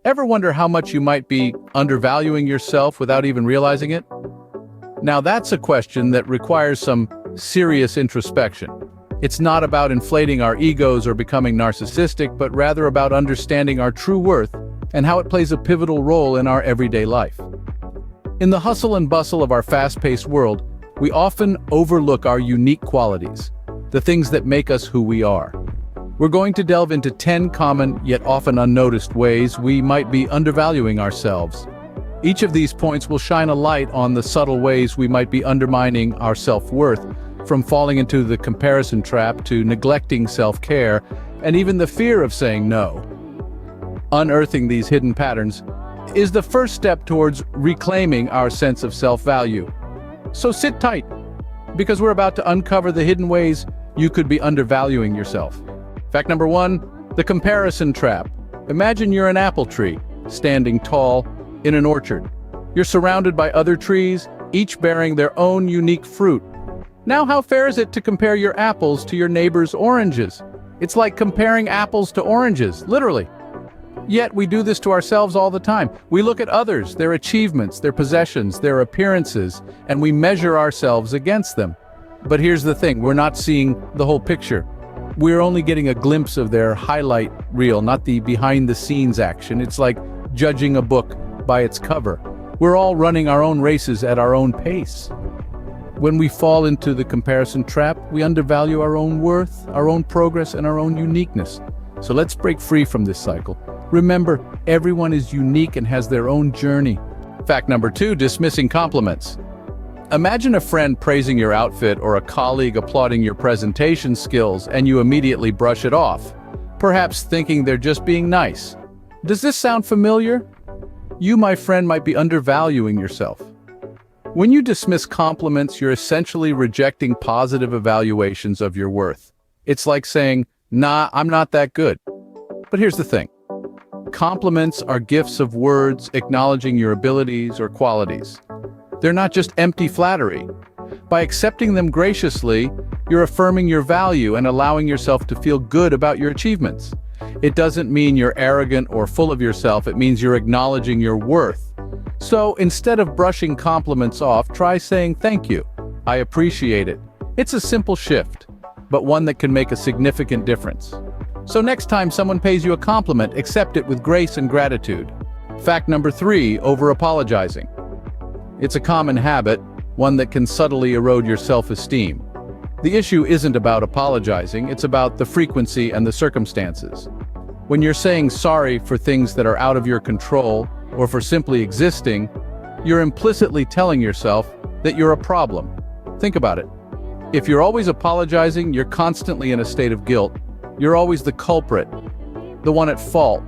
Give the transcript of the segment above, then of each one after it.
Ever wonder how much you might be undervaluing yourself without even realizing it? Now that's a question that requires some serious introspection. It's not about inflating our egos or becoming narcissistic, but rather about understanding our true worth and how it plays a pivotal role in our everyday life. In the hustle and bustle of our fast-paced world, we often overlook our unique qualities, the things that make us who we are. We're going to delve into 10 common yet often unnoticed ways we might be undervaluing ourselves. Each of these points will shine a light on the subtle ways we might be undermining our self-worth, from falling into the comparison trap to neglecting self-care, and even the fear of saying no. Unearthing these hidden patterns is the first step towards reclaiming our sense of self-value. So sit tight, because we're about to uncover the hidden ways you could be undervaluing yourself. Fact number 1, the comparison trap. Imagine you're an apple tree, standing tall in an orchard. You're surrounded by other trees, each bearing their own unique fruit. Now how fair is it to compare your apples to your neighbor's oranges? It's like comparing apples to oranges, literally. Yet we do this to ourselves all the time. We look at others, their achievements, their possessions, their appearances, and we measure ourselves against them. But here's the thing, we're not seeing the whole picture. We're only getting a glimpse of their highlight reel, not the behind-the-scenes action. It's like judging a book by its cover. We're all running our own races at our own pace. When we fall into the comparison trap, we undervalue our own worth, our own progress, and our own uniqueness. So let's break free from this cycle. Remember, everyone is unique and has their own journey. Fact number 2, dismissing compliments. Imagine a friend praising your outfit or a colleague applauding your presentation skills, and you immediately brush it off, perhaps thinking they're just being nice. Does this sound familiar? You, my friend, might be undervaluing yourself. When you dismiss compliments, you're essentially rejecting positive evaluations of your worth. It's like saying, "Nah, I'm not that good." But here's the thing. Compliments are gifts of words acknowledging your abilities or qualities. They're not just empty flattery. By accepting them graciously, you're affirming your value and allowing yourself to feel good about your achievements. It doesn't mean you're arrogant or full of yourself, it means you're acknowledging your worth. So instead of brushing compliments off, try saying thank you. I appreciate it. It's a simple shift, but one that can make a significant difference. So next time someone pays you a compliment, accept it with grace and gratitude. Fact number 3, over-apologizing. It's a common habit, one that can subtly erode your self-esteem. The issue isn't about apologizing, it's about the frequency and the circumstances. When you're saying sorry for things that are out of your control, or for simply existing, you're implicitly telling yourself that you're a problem. Think about it. If you're always apologizing, you're constantly in a state of guilt. You're always the culprit, the one at fault.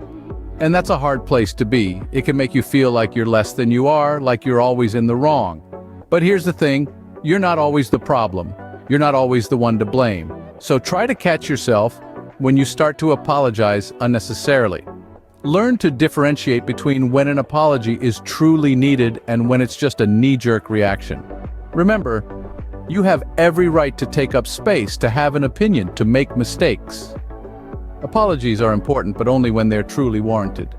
And that's a hard place to be. It can make you feel like you're less than you are, like you're always in the wrong. But here's the thing, you're not always the problem. You're not always the one to blame. So try to catch yourself when you start to apologize unnecessarily. Learn to differentiate between when an apology is truly needed and when it's just a knee-jerk reaction. Remember, you have every right to take up space, to have an opinion, to make mistakes. Apologies are important, but only when they're truly warranted.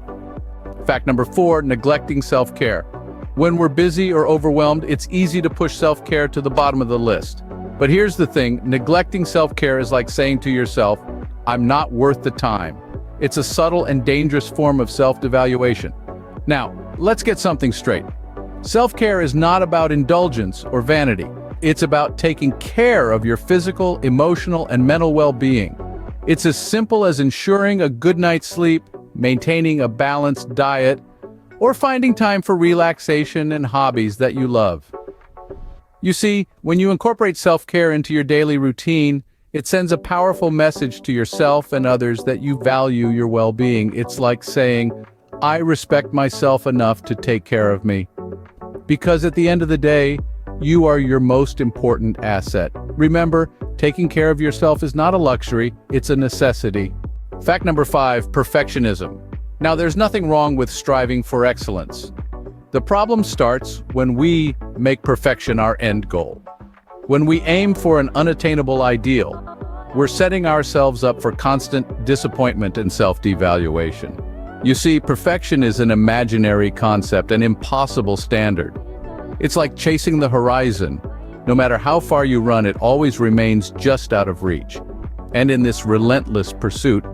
Fact number 4, neglecting self-care. When we're busy or overwhelmed, it's easy to push self-care to the bottom of the list. But here's the thing, neglecting self-care is like saying to yourself, "I'm not worth the time." It's a subtle and dangerous form of self-devaluation. Now, let's get something straight. Self-care is not about indulgence or vanity. It's about taking care of your physical, emotional, and mental well-being. It's as simple as ensuring a good night's sleep, maintaining a balanced diet, or finding time for relaxation and hobbies that you love. You see, when you incorporate self-care into your daily routine, it sends a powerful message to yourself and others that you value your well-being. It's like saying, "I respect myself enough to take care of me." Because at the end of the day, you are your most important asset. Remember, taking care of yourself is not a luxury, it's a necessity. Fact number 5, perfectionism. Now, there's nothing wrong with striving for excellence. The problem starts when we make perfection our end goal. When we aim for an unattainable ideal, we're setting ourselves up for constant disappointment and self-devaluation. You see, perfection is an imaginary concept, an impossible standard. It's like chasing the horizon. No matter how far you run, it always remains just out of reach. And in this relentless pursuit,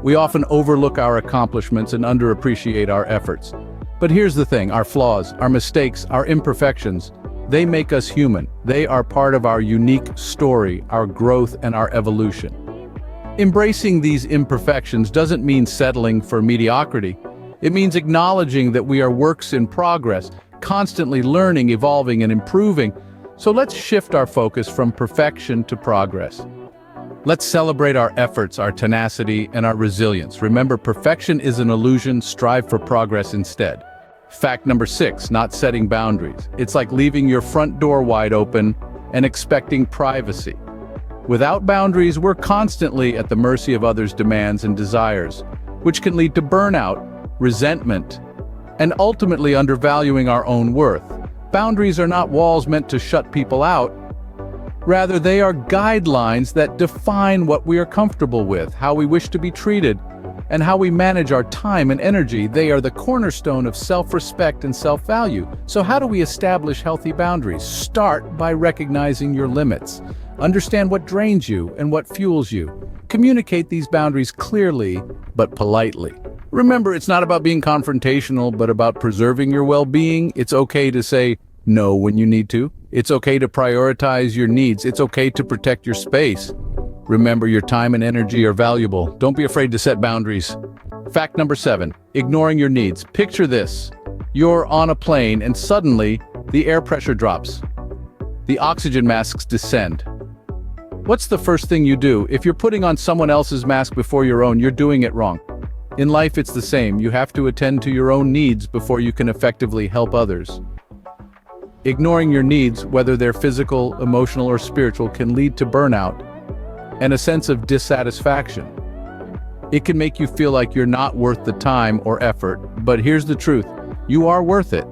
we often overlook our accomplishments and underappreciate our efforts. But here's the thing, our flaws, our mistakes, our imperfections, they make us human. They are part of our unique story, our growth, and our evolution. Embracing these imperfections doesn't mean settling for mediocrity. It means acknowledging that we are works in progress, constantly learning, evolving, and improving. So let's shift our focus from perfection to progress. Let's celebrate our efforts, our tenacity, and our resilience. Remember, perfection is an illusion. Strive for progress instead. Fact number 6, not setting boundaries. It's like leaving your front door wide open and expecting privacy. Without boundaries, we're constantly at the mercy of others' demands and desires, which can lead to burnout, resentment, and ultimately undervaluing our own worth. Boundaries are not walls meant to shut people out. Rather, they are guidelines that define what we are comfortable with, how we wish to be treated, and how we manage our time and energy. They are the cornerstone of self-respect and self-value. So how do we establish healthy boundaries? Start by recognizing your limits. Understand what drains you and what fuels you. Communicate these boundaries clearly, but politely. Remember, it's not about being confrontational, but about preserving your well-being. It's okay to say no when you need to. It's okay to prioritize your needs. It's okay to protect your space. Remember, your time and energy are valuable. Don't be afraid to set boundaries. Fact number 7, ignoring your needs. Picture this. You're on a plane and suddenly the air pressure drops. The oxygen masks descend. What's the first thing you do? If you're putting on someone else's mask before your own, you're doing it wrong. In life, it's the same. You have to attend to your own needs before you can effectively help others. Ignoring your needs, whether they're physical, emotional, or spiritual, can lead to burnout and a sense of dissatisfaction. It can make you feel like you're not worth the time or effort, but here's the truth, you are worth it.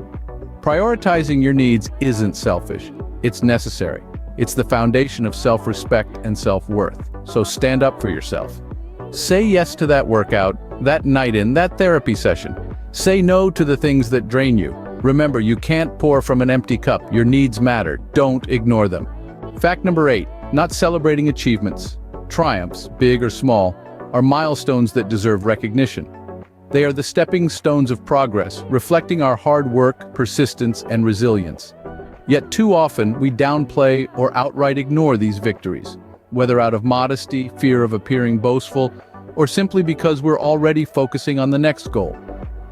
Prioritizing your needs isn't selfish, it's necessary. It's the foundation of self-respect and self-worth. So stand up for yourself. Say yes to that workout, that night in, that therapy session. Say no to the things that drain you. Remember, you can't pour from an empty cup. Your needs matter. Don't ignore them. Fact number 8, not celebrating achievements. Triumphs, big or small, are milestones that deserve recognition. They are the stepping stones of progress, reflecting our hard work, persistence, and resilience. Yet too often, we downplay or outright ignore these victories, whether out of modesty, fear of appearing boastful, or simply because we're already focusing on the next goal.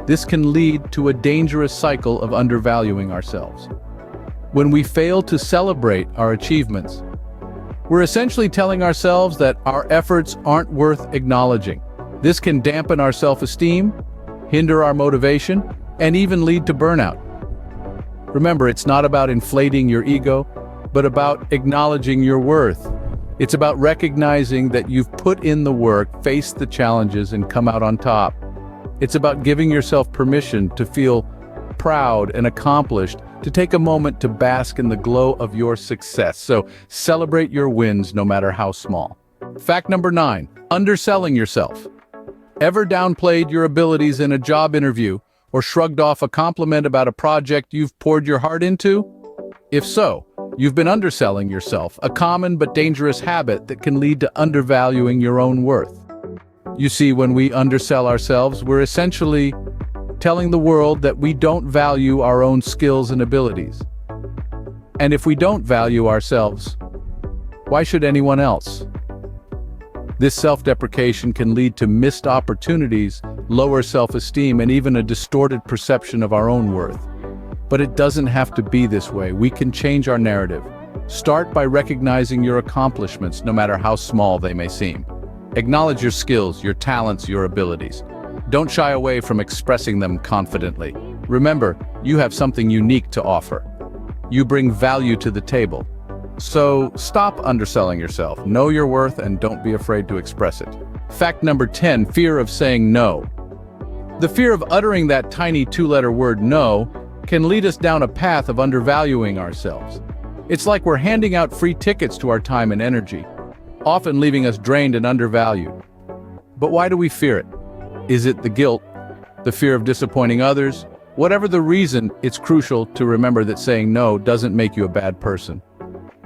This can lead to a dangerous cycle of undervaluing ourselves. When we fail to celebrate our achievements, we're essentially telling ourselves that our efforts aren't worth acknowledging. This can dampen our self-esteem, hinder our motivation, and even lead to burnout. Remember, it's not about inflating your ego, but about acknowledging your worth. It's about recognizing that you've put in the work, faced the challenges, and come out on top. It's about giving yourself permission to feel proud and accomplished, to take a moment to bask in the glow of your success. So celebrate your wins no matter how small. Fact number 9, underselling yourself. Ever downplayed your abilities in a job interview or shrugged off a compliment about a project you've poured your heart into? If so, you've been underselling yourself, a common but dangerous habit that can lead to undervaluing your own worth. You see, when we undersell ourselves, we're essentially telling the world that we don't value our own skills and abilities. And if we don't value ourselves, why should anyone else? This self-deprecation can lead to missed opportunities, lower self-esteem, and even a distorted perception of our own worth. But it doesn't have to be this way. We can change our narrative. Start by recognizing your accomplishments, no matter how small they may seem. Acknowledge your skills, your talents, your abilities. Don't shy away from expressing them confidently. Remember, you have something unique to offer. You bring value to the table. So stop underselling yourself. Know your worth and don't be afraid to express it. Fact number 10, fear of saying no. The fear of uttering that tiny 2-letter word no can lead us down a path of undervaluing ourselves. It's like we're handing out free tickets to our time and energy, often leaving us drained and undervalued. But why do we fear it? Is it the guilt? the fear of disappointing others. Whatever the reason, it's crucial to remember that saying no doesn't make you a bad person.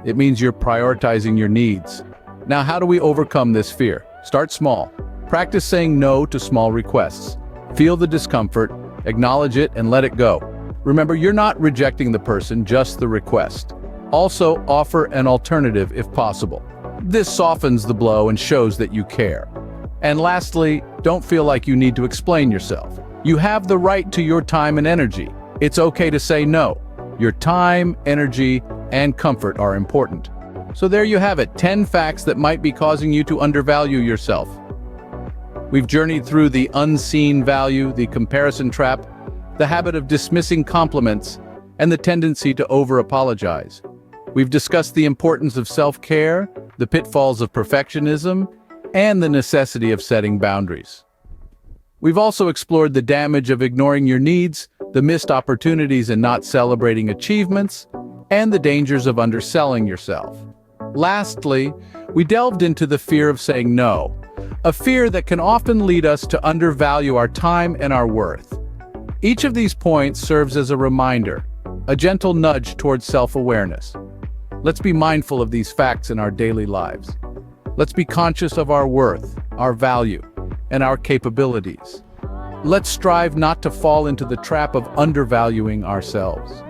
It means you're prioritizing your needs. Now, how do we overcome this fear? Start small. Practice saying no to small requests. Feel the discomfort, acknowledge it, and let it go. Remember, you're not rejecting the person, just the request. Also, offer an alternative if possible. This softens the blow and shows that you care. And lastly, don't feel like you need to explain yourself. You have the right to your time and energy. It's okay to say no. Your time, energy, and comfort are important. So there you have it, 10 facts that might be causing you to undervalue yourself. We've journeyed through the unseen value, the comparison trap, the habit of dismissing compliments, and the tendency to over-apologize. We've discussed the importance of self-care, the pitfalls of perfectionism, and the necessity of setting boundaries. We've also explored the damage of ignoring your needs, the missed opportunities in not celebrating achievements, and the dangers of underselling yourself. Lastly, we delved into the fear of saying no, a fear that can often lead us to undervalue our time and our worth. Each of these points serves as a reminder, a gentle nudge towards self-awareness. Let's be mindful of these facts in our daily lives. Let's be conscious of our worth, our value, and our capabilities. Let's strive not to fall into the trap of undervaluing ourselves.